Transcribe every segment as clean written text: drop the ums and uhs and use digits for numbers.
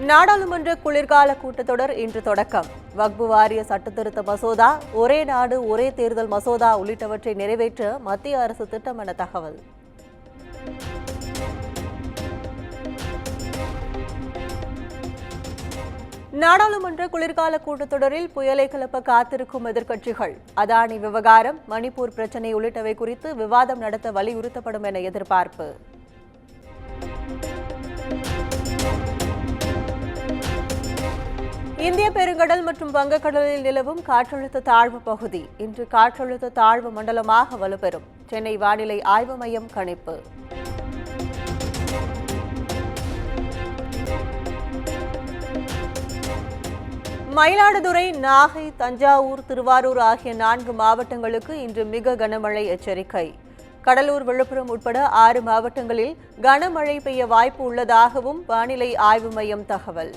நாடாளுமன்ற குளிர்கால கூட்டத்தொடர் இன்று தொடக்கம். வக்பு வாரிய சட்டத்திருத்த மசோதா, ஒரே நாடு ஒரே தேர்தல் மசோதா உள்ளிட்டவற்றை நிறைவேற்ற மத்திய அரசு திட்டம் என தகவல். நாடாளுமன்ற குளிர்கால கூட்டத்தொடரில் புயலை கிளப்ப காத்திருக்கும் எதிர்க்கட்சிகள் அதானி விவகாரம், மணிப்பூர் பிரச்சினை உள்ளிட்டவை குறித்து விவாதம் நடத்த வலியுறுத்தப்படும் என எதிர்பார்ப்பு. இந்திய பெருங்கடல் மற்றும் வங்கக்கடலில் நிலவும் காற்றழுத்த தாழ்வு பகுதி இன்று காற்றழுத்த தாழ்வு மண்டலமாக வலுப்பெறும். சென்னை வானிலை ஆய்வு மையம் கணிப்பு. மயிலாடுதுறை, நாகை, தஞ்சாவூர், திருவாரூர் ஆகிய 4 மாவட்டங்களுக்கு இன்று மிக கனமழை எச்சரிக்கை. கடலூர், விழுப்புரம் உட்பட 6 மாவட்டங்களில் கனமழை பெய்ய வாய்ப்பு உள்ளதாகவும் வானிலை ஆய்வு மையம் தகவல்.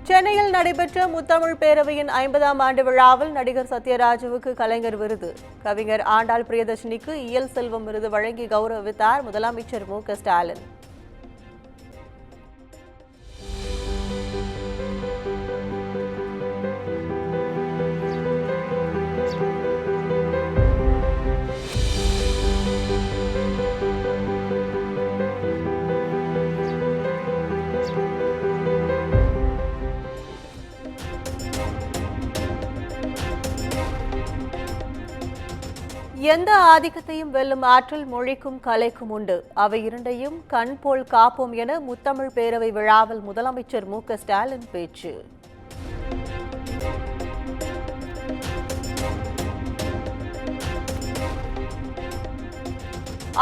சென்னையில் நடைபெற்ற முத்தமிழ் பேரவையின் 50ஆம் ஆண்டு விழாவில் நடிகர் சத்யராஜுவுக்கு கலைஞர் விருது, கவிஞர் ஆண்டாள் பிரியதர்ஷினிக்கு இயல் செல்வம் விருது வழங்கி கௌரவித்தார் முதலமைச்சர் மு.க. ஸ்டாலின். எந்த ஆதிக்கத்தையும் வெல்லும் ஆற்றல் மொழிக்கும் கலைக்கும் உண்டு. அவை இரண்டையும் கண் போல் காப்போம் என முத்தமிழ் பேரவை விழாவில் முதலமைச்சர் மு.க. ஸ்டாலின் பேச்சு.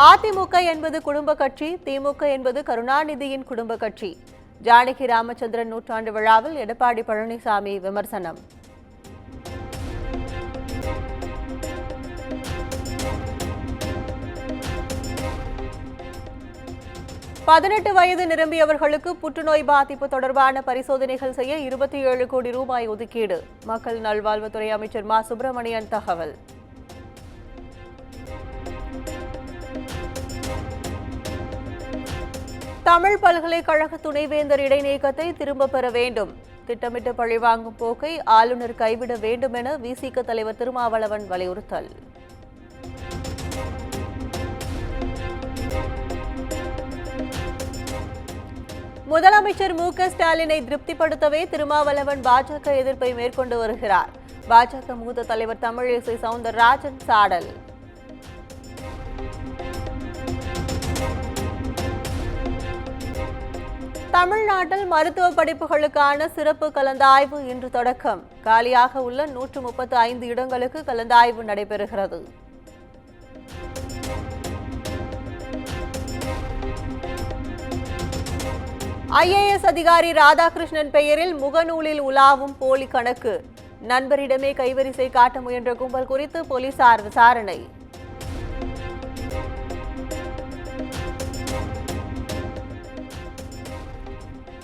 அதிமுக என்பது குடும்ப கட்சி, திமுக என்பது கருணாநிதியின் குடும்ப கட்சி. ஜானகி ராமச்சந்திரன் நூற்றாண்டு விழாவில் எடப்பாடி பழனிசாமி விமர்சனம். பதினெட்டு வயது நிரம்பியவர்களுக்கு புற்றுநோய் பாதிப்பு தொடர்பான பரிசோதனைகள் செய்ய 27 கோடி ரூபாய் ஒதுக்கீடு. மக்கள் நல்வாழ்வுத்துறை அமைச்சர் மா. சுப்பிரமணியன் தகவல். தமிழ் பல்கலைக்கழக துணைவேந்தர் இடைநீக்கத்தை திரும்பப் பெற வேண்டும். திட்டமிட்டு பழிவாங்கும் போக்கை ஆளுநர் கைவிட வேண்டும் என விசிக தலைவர் திருமாவளவன் வலியுறுத்தல். முதலமைச்சர் மு.க. ஸ்டாலினை திருப்திப்படுத்தவே திருமாவளவன் பாஜக எதிர்ப்பை மேற்கொண்டு வருகிறார். பாஜக மூத்த தலைவர் தமிழிசை சவுந்தரராஜன் சாடல். தமிழ்நாட்டில் மருத்துவ படிப்புகளுக்கான சிறப்பு கலந்தாய்வு இன்று தொடக்கம். காலியாக உள்ள 135 இடங்களுக்கு கலந்தாய்வு நடைபெறுகிறது. ஐஏஎஸ் அதிகாரி ராதாகிருஷ்ணன் பெயரில் முகநூலில் உலாவும் போலி கணக்கு. நண்பரிடமே கைவரிசை காட்ட முயன்ற கும்பல் குறித்து போலீசார் விசாரணை.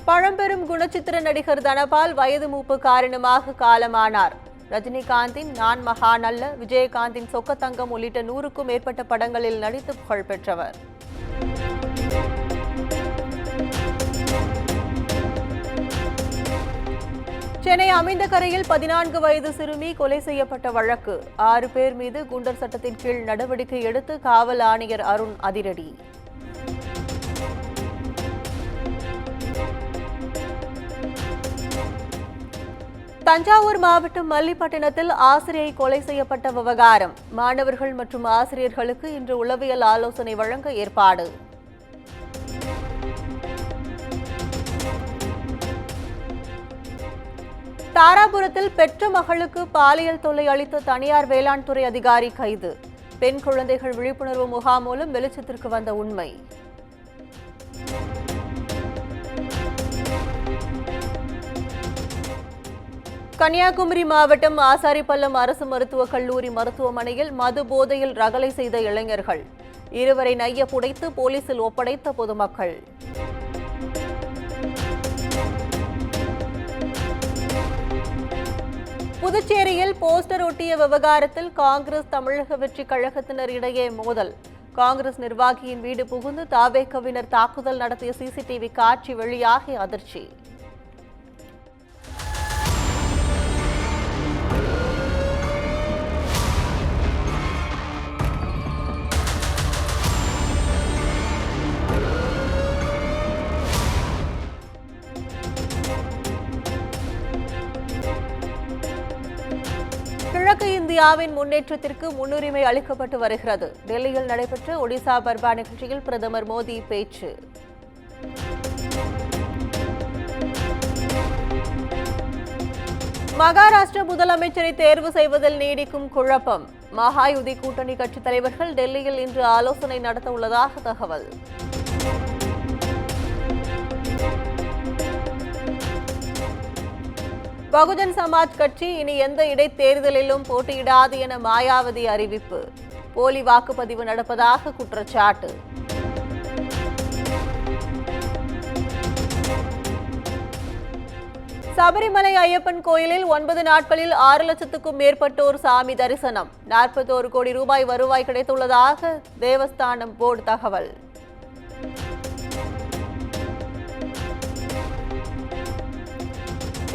பழம்பெரும் குணச்சித்திர நடிகர் தனபால் வயது மூப்பு காரணமாக காலமானார். ரஜினிகாந்தின் நான் மகான் அல்ல, விஜயகாந்தின் சொக்கத்தங்கம் உள்ளிட்ட 100க்கும் மேற்பட்ட படங்களில் நடித்து புகழ் பெற்றவர். சென்னை அமைந்தகரையில் 14 வயது சிறுமி கொலை செய்யப்பட்ட வழக்கு. 6 பேர் மீது குண்டர் சட்டத்தின் கீழ் நடவடிக்கை எடுத்து காவல் ஆணையர் அருண் அதிரடி. தஞ்சாவூர் மாவட்டம் மல்லிப்பட்டினத்தில் ஆசிரியை கொலை செய்யப்பட்ட விவகாரம். மாணவர்கள் மற்றும் ஆசிரியர்களுக்கு இன்று உளவியல் ஆலோசனை வழங்க ஏற்பாடு. தாராபுரத்தில் பெற்ற மகளுக்கு பாலியல் தொல்லை அளித்த தனியார் வேளாண் துறை அதிகாரி கைது. பெண் குழந்தைகள் விழிப்புணர்வு முகாம் மூலம் வெளிச்சத்திற்கு வந்த உண்மை. கன்னியாகுமரி மாவட்டம் ஆசாரிப்பள்ளம் அரசு மருத்துவக் கல்லூரி மருத்துவமனையில் மது போதையில் ரகளை செய்த இளைஞர்கள். இருவரை நைய புடைத்து போலீசில் ஒப்படைத்த பொதுமக்கள். புதுச்சேரியில் போஸ்டர் ஒட்டிய விவகாரத்தில் காங்கிரஸ் தமிழக வெற்றி கழகத்தினர் இடையே மோதல். காங்கிரஸ் நிர்வாகியின் வீடு புகுந்து தாவேகவினர் தாக்குதல் நடத்திய சிசிடிவி காட்சி வெளியாகி அதிர்ச்சி. கிழக்கு இந்தியாவின் முன்னேற்றத்திற்கு முன்னுரிமை அளிக்கப்பட்டு வருகிறது. டெல்லியில் நடைபெற்ற ஒடிசா பர்பா நிகழ்ச்சியில் பிரதமர் மோடி பேச்சு. மகாராஷ்டிர முதலமைச்சரை தேர்வு செய்வதில் நீடிக்கும் குழப்பம். மகாயுதி கூட்டணி கட்சித் தலைவர்கள் டெல்லியில் இன்று ஆலோசனை நடத்த உள்ளதாக தகவல். பகுஜன் சமாஜ் கட்சி இனி எந்த இடைத்தேர்தலிலும் போட்டியிடாது என மாயாவதி அறிவிப்பு. போலி வாக்குப்பதிவு நடப்பதாக குற்றச்சாட்டு. சபரிமலை ஐயப்பன் கோயிலில் 9 நாட்களில் 6 லட்சத்துக்கும் மேற்பட்டோர் சாமி தரிசனம். 41 கோடி ரூபாய் வருவாய் கிடைத்துள்ளதாக தேவஸ்தானம் போர்டு தகவல்.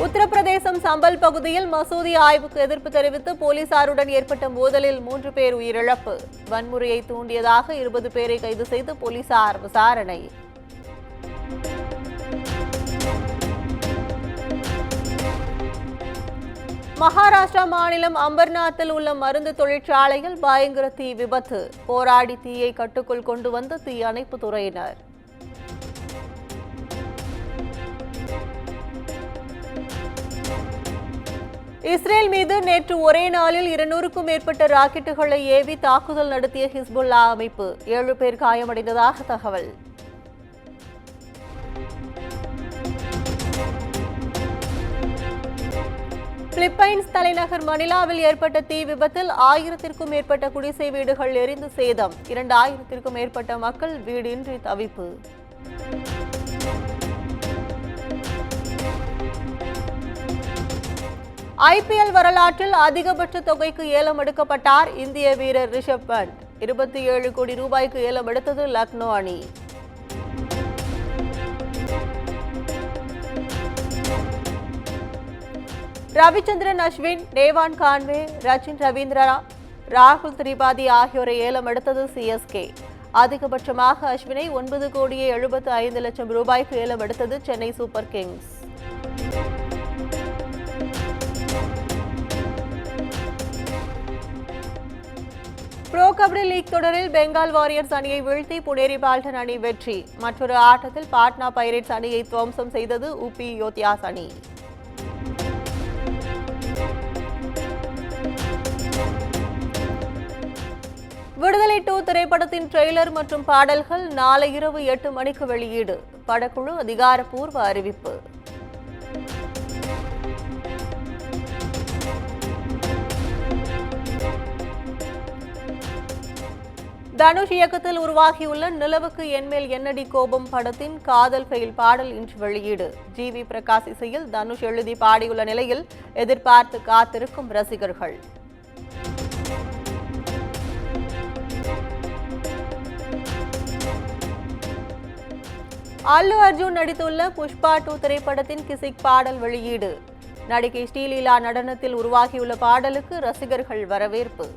உத்தரப்பிரதேசம் சம்பல் பகுதியில் மசூதி ஆய்வுக்கு எதிர்ப்பு தெரிவித்து போலீசாருடன் ஏற்பட்ட மோதலில் 3 பேர் உயிரிழப்பு. வன்முறையை தூண்டியதாக 20 பேரை கைது செய்து போலீசார் விசாரணை. மகாராஷ்டிரா மாநிலம் அம்பர்நாத்தில் உள்ள மருந்து தொழிற்சாலையில் பயங்கர தீ விபத்து. போராடி தீயை கட்டுக்குள் கொண்டு வந்த தீ அணைப்பு துறையினர். இஸ்ரேல் மீது நேற்று ஒரே நாளில் 200க்கும் மேற்பட்ட ராக்கெட்டுகளை ஏவி தாக்குதல் நடத்திய ஹிஸ்புல்லா அமைப்பு. 7 பேர் காயமடைந்ததாக தகவல். பிலிப்பைன்ஸ் தலைநகர் மணிலாவில் ஏற்பட்ட தீ விபத்தில் 1000த்திற்கும் மேற்பட்ட குடிசை வீடுகள் எரிந்து சேதம். 2000த்திற்கும் மேற்பட்ட மக்கள் வீடின்றி தவிப்பு. IPL வரலாற்றில் அதிகபட்ச தொகைக்கு ஏலம் எடுக்கப்பட்டார் இந்திய வீரர் ரிஷப் பண்ட். 27 கோடி ரூபாய்க்கு ஏலம் எடுத்தது லக்னோ அணி. ரவிச்சந்திரன் அஸ்வின், டேவான் கான்வே, ரச்சின் ரவீந்திரா, ராகுல் திரிபாதி ஆகியோரை ஏலம் எடுத்தது CSK. அதிகபட்சமாக அஸ்வினை 9 கோடியே 75 லட்சம் ரூபாய்க்கு ஏலம் எடுத்தது Chennai Super Kings. Pro Kabaddi League தொடரில் பெங்கால் வாரியர்ஸ் அணியை வீழ்த்தி புனேரி பால்டன் அணி வெற்றி. மற்றொரு ஆட்டத்தில் பாட்னா பைரேட்ஸ் அணியை துவம்சம் செய்தது UP யோத்தியாஸ் அணி. விடுதலை 2 திரைப்படத்தின் ட்ரெய்லர் மற்றும் பாடல்கள் நாளை இரவு 8 மணிக்கு வெளியீடு. படக்குழு அதிகாரப்பூர்வ அறிவிப்பு. தனுஷ் இயக்கத்தில் உருவாகியுள்ள நிலவுக்கு என்மேல் என்னடி கோபம் படத்தின் காதல் ஃபெயில் பாடல் இன்று வெளியீடு. GV பிரகாஷ் இசையில் தனுஷ் எழுதி பாடியுள்ள நிலையில் எதிர்பார்த்து காத்திருக்கும் ரசிகர்கள். அல்லு அர்ஜுன் நடித்துள்ள புஷ்பா 2 திரைப்படத்தின் கிசிக் பாடல் வெளியீடு. நடிகை ஸ்ரீலீலா நடனத்தில் உருவாகியுள்ள பாடலுக்கு ரசிகர்கள் வரவேற்பு.